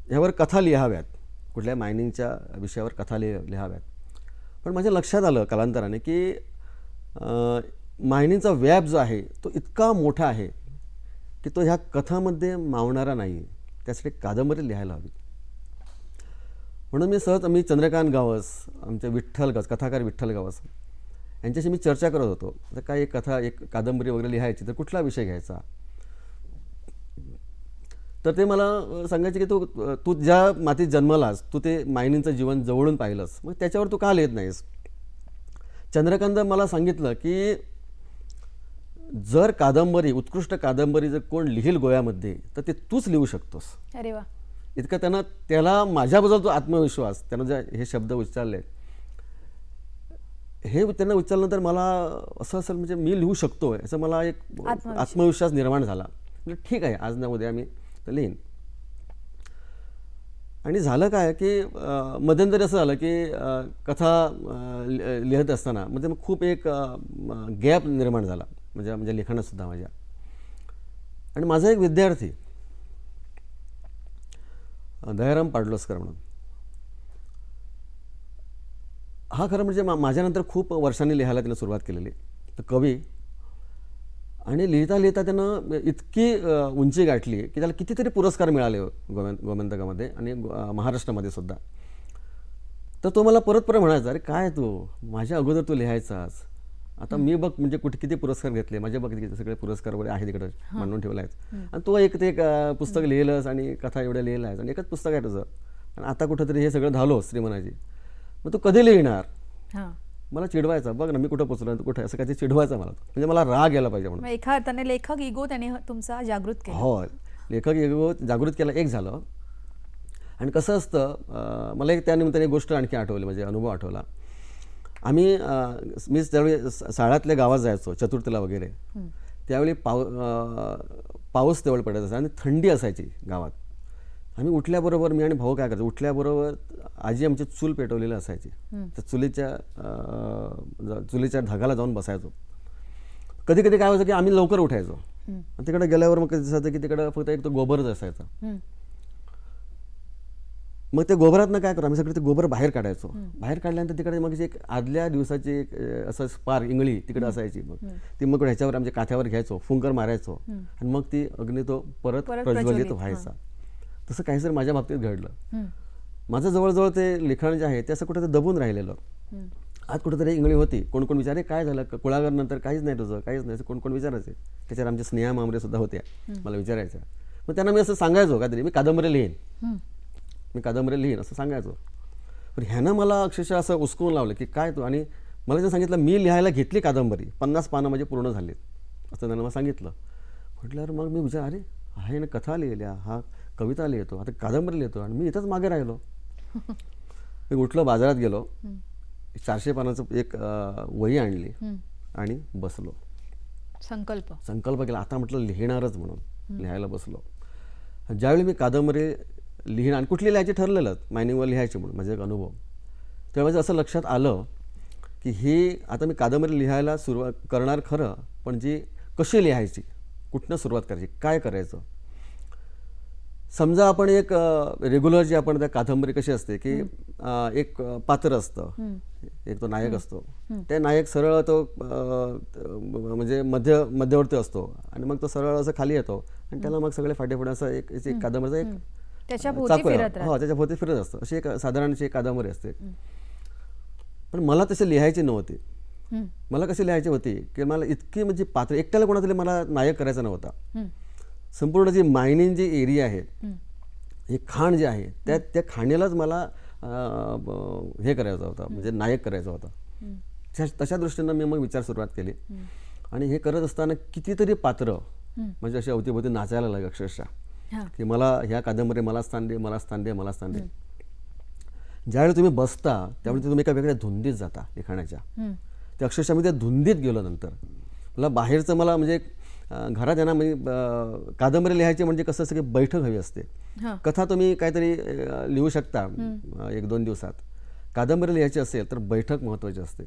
ह्यावर कथा लिहाव्यात, कुठल्या मायनिंगच्या विषयावर कथा लिहाव्यात. पण माझ्या लक्षात आलं कालांतराने की मायनिंगचा व्याप जो आहे तो इतका मोठा आहे की तो ह्या कथामध्ये मावणारा नाही. त्यासाठी कादंबरी लिहायला हवी. म्हणून मी चंद्रकांत गावस, आमचे विठ्ठल गावस, कथाकार विठ्ठल गावस यांच्याशी मी चर्चा करत होतो. तर काय एक कथा, एक कादंबरी वगैरे लिहायची तर कुठला विषय घ्यायचा. तर ते मला सांगायचे की तू ज्या मातीत जन्मलास, तू ते मायनिंगचं जीवन जवळून पाहिलंस, मग त्याच्यावर तू का लिहित नाहीस. चंद्रकांत मला सांगितलं की जर कादंबरी, उत्कृष्ट कादंबरी जर कोण लिहिल गोव्यामध्ये तर ते तूच लिहू शकतोस. अरे वा. इतकं त्याला माझ्याबद्दल तो आत्मविश्वास, त्यानं जे हे शब्द उच्चारले, हे त्यांना उच्चारल्यानंतर मला असं असेल म्हणजे मी लिहू शकतो याचा मला एक आत्मविश्वास निर्माण झाला. म्हणजे ठीक आहे, आज ना उद्या मी लिहीन. आणि झालं काय की मध्यंतरी असं झालं की कथा लिहित असताना म्हणजे मग खूप एक गॅप निर्माण झाला म्हणजे लिखाणातसुद्धा माझ्या. आणि माझा एक विद्यार्थी दयाराम पाडलोसकर म्हणून, हा खरं म्हणजे माझ्यानंतर खूप वर्षांनी लिहायला त्यानं सुरुवात केलेली. तर कवी, आणि लिहिता लिहिता त्यानं इतकी उंची गाठली की त्याला कितीतरी पुरस्कार मिळाले गोमंतकामध्ये आणि महाराष्ट्रामध्ये सुद्धा. तर तो मला परत म्हणायचा, अरे काय तू माझ्या अगोदर तू लिहायचास, आता मी बघ म्हणजे किती पुरस्कार घेतले, माझे बघ किती सगळे पुरस्कार वगैरे आहे तिकडे मांडून ठेवले आहेत, आणि तू एक पुस्तक लिहिलंस आणि कथा एवढ्या लिहिलं आहेस आणि एकच पुस्तक आहे तुझं, आणि आता कुठंतरी हे सगळं झालोस श्रीमनाजी, मग तू कधी लिहिणार. मला चिडवायचा, बघ ना मी कुठं पोचलो, कुठं असं काही चिडवायचं मला, म्हणजे मला राग यायला पाहिजे म्हणून. एका अर्थाने लेखक इगो त्याने तुमचा जागृत केला. हो, लेखक इगो जागृत केला एक झालं. आणि कसं असतं, मला एक त्यानिमित्ताने गोष्ट आणखी आठवली, म्हणजे अनुभव आठवला. मी त्यावेळी शाळातल्या गावात जायचो चतुर्थीला वगैरे, त्यावेळी पाऊस तेवढं पडत असायचा आणि थंडी असायची गावात. आम्ही उठल्याबरोबर, मी आणि भाऊ काय करायचो, उठल्याबरोबर आजी आमची चूल पेटवलेली असायची, तर चुलीच्या ढगाला जाऊन बसायचो. कधी कधी काय व्हायचं की आम्ही लवकर उठायचो, तिकडे गेल्यावर मग दिसायचं की तिकडं फक्त एक तो गोबरच असायचा. मग ते गोबरातनं काय करू, आम्ही सगळे ते गोबर बाहेर काढायचो. बाहेर काढल्यानंतर तिकडे मग एक आदल्या दिवसाची असं स्पार इंगळी तिकडे असायची, मग ती मग ह्याच्यावर आमच्या काथ्यावर घ्यायचो, फुंकर मारायचो, आणि मग ती अग्नी तो परत प्रज्वलित व्हायचा. तसं काहीसर माझ्या बाबतीत घडलं. माझं जवळजवळ ते लिखाण जे आहे ते असं कुठेतरी दबून राहिलेलं. आज कुठेतरी इंगळी होती, कोण कोण विचारे काय झालं कुळागर नंतर, काहीच नाही तुझं, काहीच नाही, कोण कोण विचारायचे. त्याच्यावर आमच्या स्नेहा मामरे सुद्धा होत्या, मला विचारायच्या. मग त्यांना मी असं सांगायचो काहीतरी, मी कादंबरी लिहीन असं सांगायचो. पण ह्यानं मला अक्षरशः असं उचकून लावलं की काय तू, आणि मला जे सांगितलं, मी लिहायला घेतली कादंबरी, 50 पानं माझी पूर्ण झालीत असं त्यांना मला सांगितलं. म्हटल्यावर मग मी विचार, अरे आहे ना, कथा लिहिल्या, हा कविता लिहितो, आता कादंबरी लिहितो आणि मी इथंच मागे राहिलो. मी उठलो, बाजारात गेलो, 400 पानाचं एक वही आणली आणि बसलो. संकल्प केला, आता म्हटलं लिहिणारच म्हणून लिहायला बसलो. ज्यावेळी मी कादंबरी लिहिणं आणि कुठली लिहायची ठरलेलं, मायनिंगवर लिहायची म्हणून माझा एक अनुभव, त्यावेळेस असं लक्षात आलं की ही आता मी कादंबरी लिहायला सुरुवात करणार खरं, पण जी कशी लिहायची, कुठनं सुरुवात करायची, काय करायचं. समजा आपण एक रेग्युलर जी आपण त्या कादंबरी कशी असते की एक पात्र असतं, एक तो नायक असतो, ते नायक सरळ तो म्हणजे मध्यवर्ती असतो आणि मग तो सरळ असं खाली येतो आणि त्याला मग सगळे फाटे असं एक कादंबरीचा एक त्याच्या भोवती फिरत असतं, अशी एक साधारणशी एक कादंबरी असते. पण मला तसे लिहायची नव्हती. मला कशी लिहायची होती की मला इतकी म्हणजे पात्र एकट्याला कोणातरी मला नायक करायचा नव्हता. संपूर्ण जी मायनिंग जी एरिया आहे, हे खाण जे आहे, त्या खाण्यालाच मला हे करायचं होतं, म्हणजे नायक करायचा होता. तशा दृष्टीनं मी मग विचार सुरुवात केली आणि हे करत असताना कितीतरी पात्र म्हणजे अशी अवतीभोवती नाचायला लागली अक्षरशः की मला ह्या कादंबरी मला स्थान दे, मला स्थान दे, मला स्थान दे. ज्यावेळी तुम्ही बसता त्यावेळी तुम्ही एका वेगळ्या धुंदीत जाता लिखाणाच्या. ते अक्षरशः मी त्या धुंदीत गेलो. नंतर मला बाहेरचं मला म्हणजे घरात आहे ना, म्हणजे कादंबरी लिहायची म्हणजे कसं असं की बैठक हवी असते. कथा तुम्ही काहीतरी लिहू शकता 1-2 दिवसात. कादंबरी लिहायची असेल तर बैठक महत्त्वाची असते.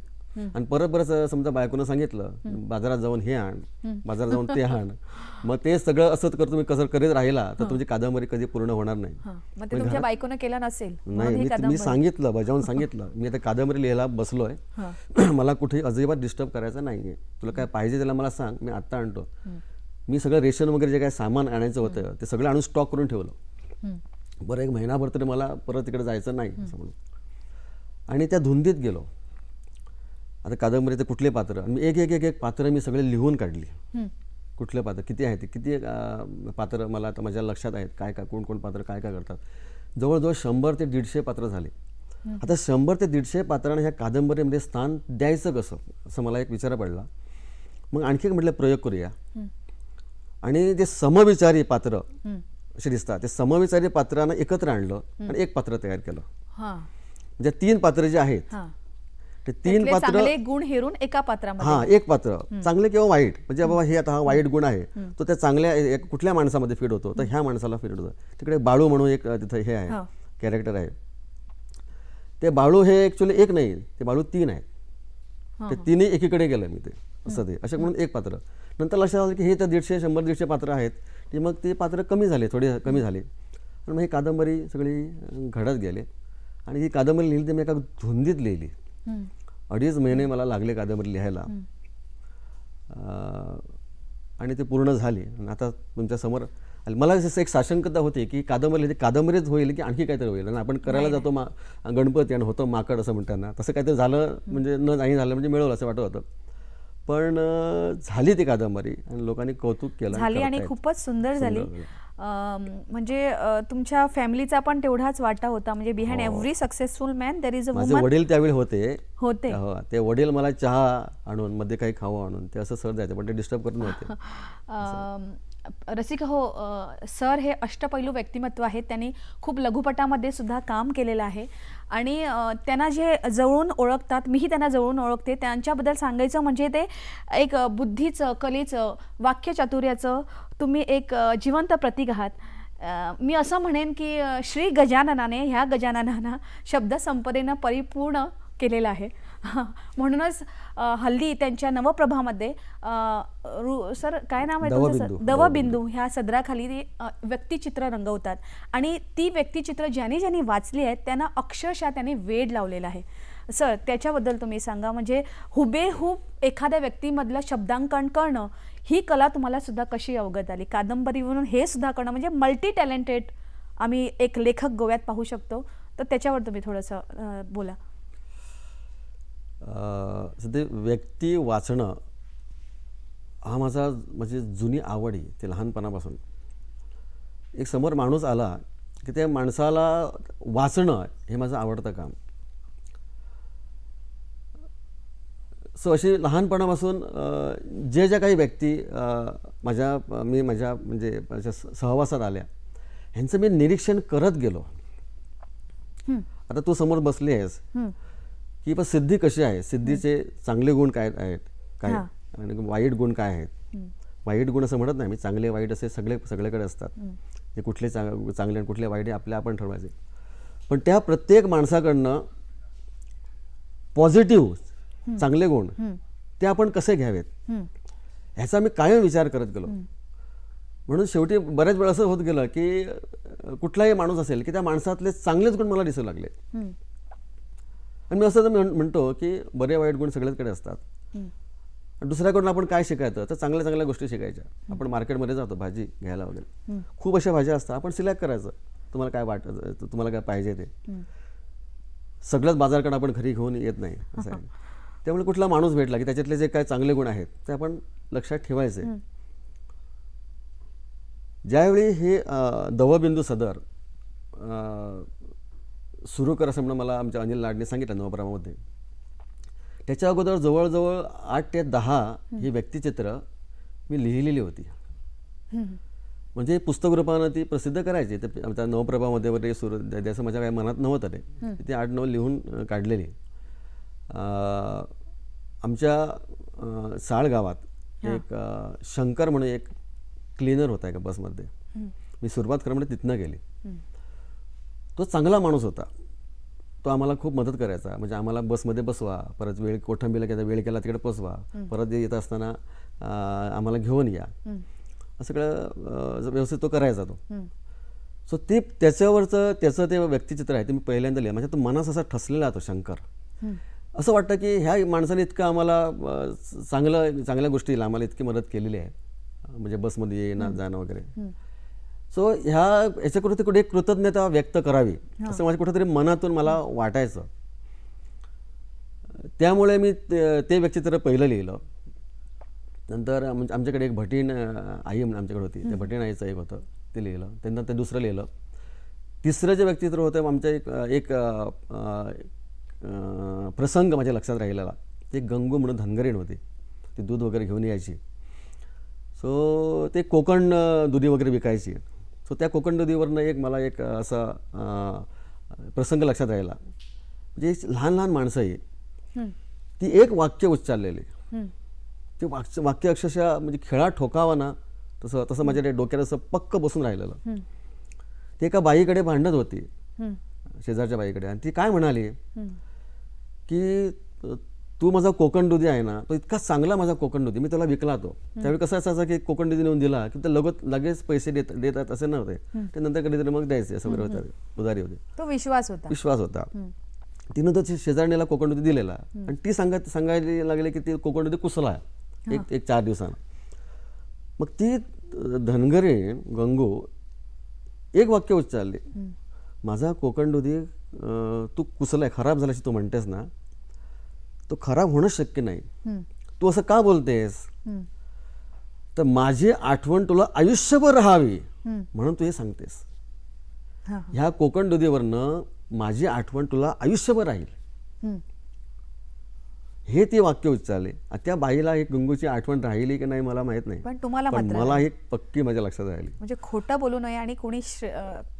आणि परत समजा बायकोनं सांगितलं बाजारात जाऊन हे आण, बाजारात जाऊन ते आण, मग ते सगळं असं कर तुम्ही कसं करीत राहिला तर तुमची कादंबरी कधी पूर्ण होणार नाही. तुमच्या बायकोनं केलं नसेल. नाही, मी सांगितलं, बजावून सांगितलं, मी आता कादंबरी लिहायला बसलोय, मला कुठे अजिबात डिस्टर्ब करायचं नाहीये, तुला काय पाहिजे त्याला मला सांग, मी आत्ता आणतो. मी सगळं रेशन वगैरे जे काय सामान आणायचं होतं ते सगळं आणून स्टॉक करून ठेवलं. बरं, 1 महिनाभर तरी मला परत तिकडे जायचं नाही असं म्हणून. आणि त्या धुंदीत गेलो. आता कादंबरीचे कुठले पात्र, आणि एक पात्र मी सगळे लिहून काढली. कुठले पात्र किती आहेत, किती पात्र मला आता माझ्या लक्षात आहेत, काय कोण पात्र काय करतात. जवळजवळ 100 ते 150 पात्र झाले. आता 100 ते 150 पात्रांना ह्या कादंबरीमध्ये स्थान द्यायचं कसं, असं मला एक विचार पडला. मग आणखी म्हटलं प्रयोग करूया. आणि ते समविचारी पात्र असे दिसतात, ते समविचारी पात्रांना एकत्र आणलं आणि एक पात्र तयार केलं. म्हणजे 3 पात्र जे आहेत ते 3 पात्र गुण हेरून एका पात्रामध्ये, एक पात्र चांगले किंवा वाईट, म्हणजे बाबा हे आता हा वाईट गुण आहे तो त्या चांगल्या कुठल्या माणसामध्ये फिट होतो, तर ह्या माणसाला फिट होतं. तिकडे बाळू म्हणून एक तिथं हे आहे कॅरेक्टर आहे. ते बाळू हे ऍक्च्युअली एक नाही, ते बाळू 3 आहेत. ते 3ही एकीकडे गेलं मी ते असं ते असे म्हणून एक पात्र. नंतर लक्षात आलं की हे तर 150-100 पात्र आहेत, की मग ते पात्र कमी झाले, थोडे कमी झाले. आणि मग ही कादंबरी सगळी घडत गेले. आणि ही कादंबरी लिहिली, मी एका धुंदीत लिहिली. 2.5 महिने मला लागले कादंबरी लिहायला. आणि ते पूर्ण झाली. आणि आता तुमच्या समोर मला एक साशंकता होती की कादंबरीच होईल की आणखी काहीतरी होईल. आणि आपण करायला जातो गणपती आणि होतं माकड असं म्हणताना, तसं काहीतरी झालं म्हणजे नाही झालं म्हणजे मिळवलं असं वाटत होतं. पण झाली ती कादंबरी आणि लोकांनी कौतुक केलं झाली आणि खूपच सुंदर झाली. म्हणजे तुमच्या फॅमिलीचा पण तेवढाच वाटा होता. म्हणजे behind every successful man there is a woman. माझे वडील त्यावेळी होते. ते वडील मला चहा आणून मध्ये काही खावं आणून ते असं सर द्यायचे, पण ते डिस्टर्ब करत नव्हते. रसिक हो, सर हे अष्टपैलू व्यक्तिमत्व आहेत. त्यांनी खूप लघुपटामध्ये सुद्धा काम केलेलं आहे आणि त्यांना जे जवळून ओळखतात, मीही त्यांना जवळून ओळखते, त्यांच्याबद्दल सांगायचं म्हणजे ते एक बुद्धीचं, कलेचं, वाक्यचातुर्याचं तुम्ही एक जिवंत प्रतीक आहात. मी असं म्हणेन की श्री गजाननाने ह्या गजाननानं शब्दसंपदेनं परिपूर्ण केलेलं आहे. म्हणूनच हल्ली त्यांच्या नवप्रभामध्ये सर काय नाव आहे तुमचं, दवबिंदू ह्या सदराखाली व्यक्तिचित्र रंगवतात. आणि ती व्यक्तिचित्र ज्यांनी वाचली आहेत त्यांना अक्षरशः त्याने वेड लावलेला आहे. सर त्याच्याबद्दल तुम्ही सांगा. म्हणजे हुबेहूब एखाद्या व्यक्तीमधलं शब्दांकन करणं ही कला तुम्हाला सुद्धा कशी अवगत आली? कादंबरीवरून हे सुद्धा करणं म्हणजे मल्टी टॅलेंटेड आम्ही एक लेखक गोव्यात पाहू शकतो. तर त्याच्यावर तुम्ही थोडंसं बोला. सध्या व्यक्ती वाचणं हा माझा म्हणजे जुनी आवड आहे. ते लहानपणापासून एक समोर माणूस आला की त्या माणसाला वाचणं हे माझं आवडतं काम. सो अशी लहानपणापासून जे ज्या काही व्यक्ती माझ्या म्हणजे माझ्या सहवासात आल्या ह्यांचं मी निरीक्षण करत गेलो. आता तू समोर बसली आहेस की पण सिद्धी कशी आहे, सिद्धीचे चांगले गुण काय आहेत, काय आणि वाईट गुण काय आहेत. वाईट गुण असं म्हणत नाही मी, चांगले वाईट असे सगळीकडे असतात. जे कुठले चांगले आणि कुठले वाईट हे आपण ठरवायचे. पण त्या प्रत्येक माणसाकडनं पॉझिटिव्ह चांगले गुण ते आपण कसे घ्यावेत ह्याचा मी कायम विचार करत गेलो. म्हणून शेवटी बऱ्याच वेळा असं होत गेलं की कुठलाही माणूस असेल की त्या माणसातले चांगलेच गुण मला दिसू लागले. आणि मी असं म्हणतो की बरे वाईट गुण सगळ्याकडे असतात. दुसऱ्याकडून आपण काय शिकायचं तर चांगल्या चांगल्या गोष्टी शिकायच्या. आपण मार्केटमध्ये जातो भाजी घ्यायला वगैरे, खूप अशा भाज्या असतात, आपण सिलेक्ट करायचं तुम्हाला काय वाटतं, तुम्हाला काय पाहिजे ते. सगळंच बाजारकडे आपण घरी घेऊन येत नाही असं आहे. त्यामुळे कुठला माणूस भेटला की त्याच्यातले जे काय चांगले गुण आहेत ते आपण लक्षात ठेवायचे. ज्यावेळी हे दवबिंदू सदर सुरू कर असं म्हणून मला आमच्या अनिल लाडने सांगितलं नवप्रामामध्ये, त्याच्या अगोदर जवळजवळ 8 ते 10 ही व्यक्तिचित्र मी लिहिलेली होती. म्हणजे पुस्तक रूपानं ती प्रसिद्ध करायची. ते आमच्या नवप्रभामध्ये वगैरे सुरू द्यायचं माझ्या काही मनात नव्हतं. ते 8-9 लिहून काढलेली. आमच्या साळ गावात एक शंकर म्हणून एक क्लीनर होता एका बसमध्ये. मी सुरुवात खरं म्हणजे तिथनं गेली. तो चांगला माणूस होता. तो आम्हाला खूप मदत करायचा. म्हणजे आम्हाला बसमध्ये बसवा, परत वेळ कोठंबीला केला वेळ केला तिकडे पोचवा, परत येत असताना आम्हाला घेऊन या, असं सगळं व्यवस्थित तो करायचा तो. सो ते त्याचं ते व्यक्तिचित्र आहे ते मी पहिल्यांदा लिहिलं. म्हणजे तो मनास असा ठसलेला तो शंकर. असं वाटतं की ह्या माणसाने इतकं आम्हाला चांगल्या गोष्टीला आम्हाला इतकी मदत केलेली आहे, म्हणजे बसमध्ये येणं जाणं वगैरे. सो ह्याच्याकडून ते कुठे कृतज्ञता व्यक्त करावी असं माझ्या कुठेतरी मनातून मला वाटायचं. त्यामुळे मी ते व्यक्तिचित्र पहिलं लिहिलं. नंतर आमच्याकडे एक भटीण आई आमच्याकडे होती, त्या भटीण आईचं एक होतं ते लिहिलं. त्यानंतर ते दुसरं लिहिलं. तिसरं जे व्यक्तिचित्र होतं आमच्या एक प्रसंग माझ्या लक्षात राहिलेला. ते गंगू म्हणून धनगरीण होती, ती दूध वगैरे घेऊन यायची. सो ते कोकण दुधी वगैरे विकायची. सो त्या कोकण दुधीवरनं मला एक असा प्रसंग लक्षात राहिला. म्हणजे लहान लहान माणसं आहे ती एक वाक्य उच्चारलेली. ते वाक्य अक्षरशः म्हणजे खेळात ठोकावं ना तसं माझ्या डोक्यात असं पक्क बसून राहिलेलं. ते एका बाईकडे भांडत होती, शेजारच्या बाईकडे. आणि ती काय म्हणाली की तू माझा कोकण दुधी आहे ना, तो इतका चांगला माझा कोकण दुधी, मी त्याला विकला. तो त्यावेळी कसं असायचं की कोकण दुधी नेऊन दिला की ते लगेच पैसे देतात असे नव्हते. ते नंतर कधीतरी मग द्यायचे असं वगैरे होतं, उधारी होती. तो विश्वास होता. तिनं तर शेजारणीला कोकण दुधी दिलेला. आणि ती सांगायला लागली की ते कोकण दुधी कुसला एक 4 दिवसानं. मग ती धनगरी गंगू एक वाक्य उच्चारले, माझा कोकण दुधी तू कुसलाय, खराब झाल्याशी तू म्हणतेस ना, तो खराब होणं शक्य नाही. तू असं का बोलतेस, तर माझी आठवण तुला आयुष्यभर राहावी म्हणून तू हे सांगतेस. ह्या कोकण दुधीवरनं माझी आठवण तुला आयुष्यभर राहील, हे ती वाक्य उच्चारले. त्या बाईला एक गंगूची आठवण राहिली की नाही मला माहित नाही, पण तुम्हाला मला एक पक्की माझ्या लक्षात राहिली. म्हणजे खोटं बोलू नये आणि कोणी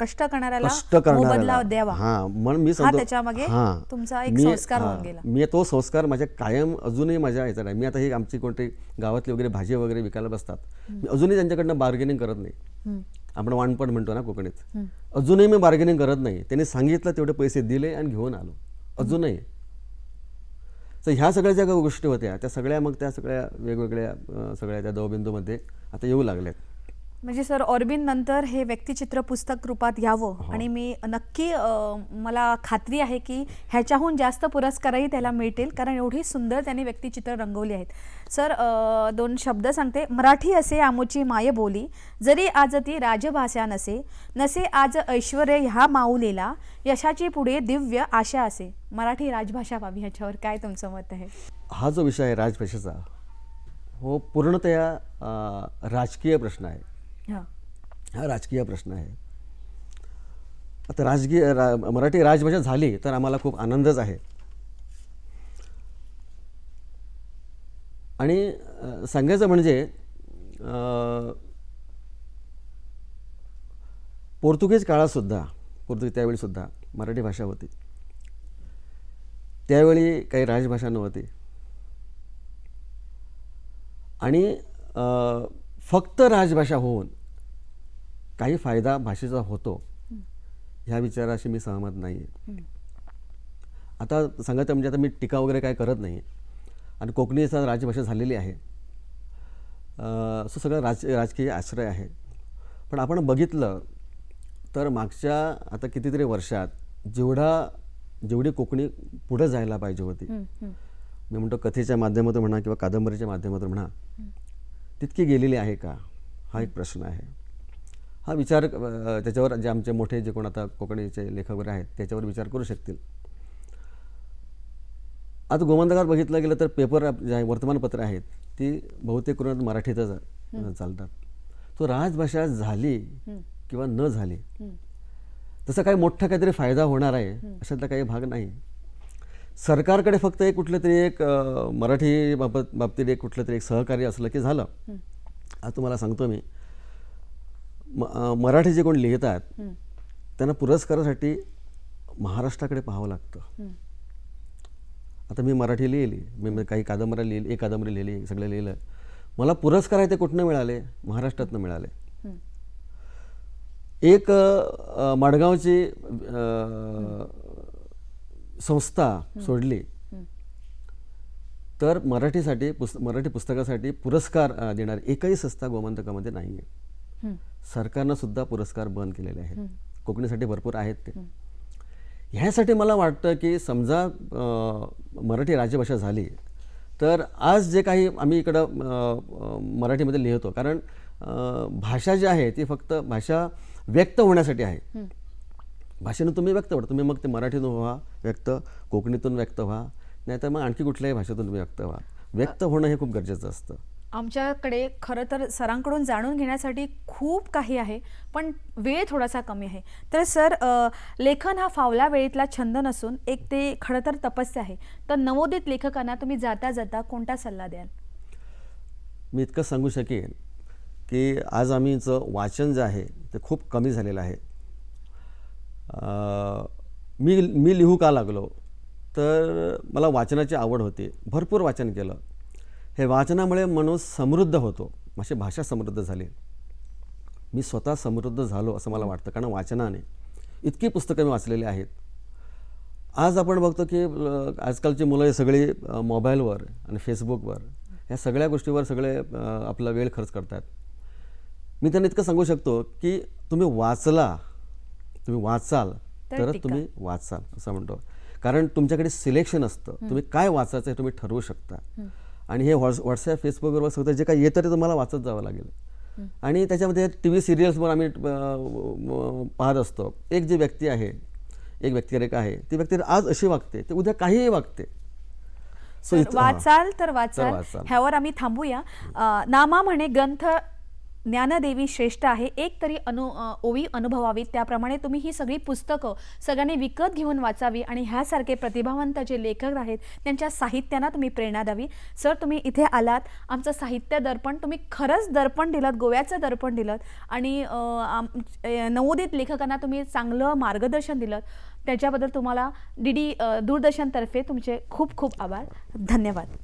कष्ट करणाऱ्याला मोबदला द्यावा. मी त्याच्यामागे तुमचा एक संस्कार होऊन गेला. मी तो संस्कार माझ्या कायम अजूनही माझ्या ह्याच्यात आहे. मी आता ही आमची कोणती गावातली वगैरे भाजी वगैरे विकायला बसतात, मी अजूनही त्यांच्याकडनं बार्गेनिंग करत नाही. आपण वाणपण म्हणतो ना कोकणीत, अजूनही मी बार्गेनिंग करत नाही. त्यांनी सांगितलं तेवढे पैसे दिले आणि घेऊन आलो अजूनही. तर ह्या सगळ्या ज्या गोष्टी होत्या त्या सगळ्या वेगवेगळ्या सगळ्या त्या दवबिंदूमध्ये आता येऊ लागल्यात. म्हणजे सर ऑरबिन नंतर हे व्यक्तिचित्र पुस्तक रूपात यावं आणि मी नक्की मला खात्री आहे की ह्याच्याहून जास्त पुरस्कारही त्याला मिळतील, कारण एवढी सुंदर त्यांनी व्यक्तिचित्र रंगवली आहेत. सर 2 शब्द सांगते. मराठी असे आमोची माय बोली, जरी आज ती राजभाषा नसे आज ऐश्वर्य ह्या माऊलीला, यशाची पुढे दिव्य आशा असे. मराठी राजभाषा व्हावी, ह्याच्यावर काय तुमचं मत आहे? हा जो विषय आहे राजभाषेचा, हो पूर्णतया राजकीय प्रश्न आहे. हा राजकीय प्रश्न आहे. आता मराठी राजभाषा झाली तर आम्हाला खूप आनंदच आहे. आणि सांगायचं म्हणजे पोर्तुगीज काळातसुद्धा त्यावेळीसुद्धा मराठी भाषा होती. त्यावेळी काही राजभाषा नव्हती आणि फक्त राजभाषा होऊन काही फायदा भाषेचा होतो ह्या विचाराशी मी सहमत नाही आहे. आता सांगायचं म्हणजे आता मी टीका वगैरे काय करत नाही आणि कोकणीचा राजभाषा झालेली आहे, असं सगळं राजकीय आश्रय आहे. पण आपण बघितलं तर मागच्या आता कितीतरी वर्षात जेवढी कोकणी पुढे जायला पाहिजे होती, मी म्हणतो कथेच्या माध्यमातून म्हणा किंवा कादंबरीच्या माध्यमातून म्हणा, तितकी गेलेली आहे का, हा एक प्रश्न आहे. हा विचार त्याच्यावर जे आमचे मोठे जे कोण आता कोकणीचे लेखक वगैरे आहेत त्याच्यावर विचार करू शकतील. आता गोमंतकात बघितलं गेलं तर पेपर जे आहे वर्तमानपत्र आहेत ती बहुतेक करून मराठीतच चालतात. तो राजभाषा झाली किंवा न झाली तसा काही मोठा काहीतरी फायदा होणार आहे अशातला काही भाग नाही. सरकारकडे फक्त एक कुठलं तरी एक मराठी बाबतीत एक कुठलं तरी एक सहकार्य असलं की झालं. आज तुम्हाला सांगतो मी, मराठी जे कोण लिहितात त्यांना पुरस्कारासाठी महाराष्ट्राकडे पाहावं लागतं. आता मी मराठी लिहिली, मी काही कादंबऱ्या लिहिली, एक कादंबरी लिहिली, सगळं लिहिलं, मला पुरस्कार आहे ते कुठनं मिळाले? महाराष्ट्रातनं मिळाले. एक माडगावची संस्था सोडली तर मराठी पुस्तकासाठी पुरस्कार देणारी एकही संस्था गोमंतकामध्ये नाही आहे. सरकारनं सुद्धा पुरस्कार बंद केलेले आहेत. कोकणीसाठी भरपूर आहेत ते. ह्यासाठी मला वाटतं की समजा मराठी राजभाषा झाली तर आज जे काही आम्ही इकडं मराठीमध्ये लिहितो, कारण भाषा जी आहे ती फक्त भाषा व्यक्त होण्यासाठी आहे. भाषेनं तुम्ही व्यक्त व्हा, तुम्ही मग ते मराठीतून व्हा व्यक्त, कोकणीतून व्यक्त व्हा, नाहीतर मग आणखी कुठल्याही भाषेतून तुम्ही व्यक्त व्हा. व्यक्त होणं हे खूप गरजेचं असतं. आमच्याकडे खरं तर सरांकडून जाणून घेण्यासाठी खूप काही आहे, पण वेळ थोडासा कमी आहे. तर सर, लेखन हा फावल्या वेळेतला छंद नसून एक ते खरं तर तपस्या आहे. तर नवोदित लेखकांना तुम्ही जाता जाता कोणता सल्ला द्याल? मी इतकं सांगू शकेन की आज आम्हीचं वाचन जे आहे ते खूप कमी झालेलं आहे. मी लिहू का लागलो तर मला वाचनाची आवड होती, भरपूर वाचन केलं. हे वाचनामुळे माणूस समृद्ध होतो, माझी भाषा समृद्ध झाली, मी स्वतः समृद्ध झालो असं मला वाटतं. कारण वाचनाने इतकी पुस्तकं मी वाचलेली आहेत. आज आपण बघतो की आजकालची मुलं सगळी मोबाईलवर आणि फेसबुकवर ह्या सगळ्या गोष्टीवर सगळे आपला वेळ खर्च करतात. मी त्यांना इतकं सांगू शकतो की तुम्ही वाचाल तरच तुम्ही वाचाल असं म्हणतो. कारण तुमच्याकडे सिलेक्शन असतं, तुम्ही काय वाचायचं हे तुम्ही ठरवू शकता. आणि हे व्हॉट्सॲप फेसबुकवर सगळं जे काही येतं ते तुम्हाला वाचत जावं लागेल. आणि त्याच्यामध्ये TV सिरियल्सवर आम्ही पाहत असतो, एक जी व्यक्ती आहे, एक व्यक्तिरेखा आहे, ती व्यक्ती आज अशी वागते ते उद्या काहीही वागते. वाचाल तर वाचाल, ह्यावर आम्ही थांबूया. नामा म्हणे ग्रंथ ज्ञानदेवी श्रेष्ठ आहे, एक तरी ओवी अनुभवावी. त्याप्रमाणे तुम्ही ही सगळी पुस्तकं सगळ्यांनी विकत घेऊन वाचावी आणि ह्यासारखे प्रतिभावंत जे लेखक आहेत त्यांच्या साहित्यांना तुम्ही प्रेरणा द्यावी. सर, तुम्ही इथे आलात, आमचं साहित्य दर्पण तुम्ही खरंच दर्पण दिलं, गोव्याचं दर्पण दिलं आणि नवोदित लेखकांना तुम्ही चांगलं मार्गदर्शन दिलं. त्याच्याबद्दल तुम्हाला DD दूरदर्शनतर्फे तुमचे खूप खूप आभार. धन्यवाद.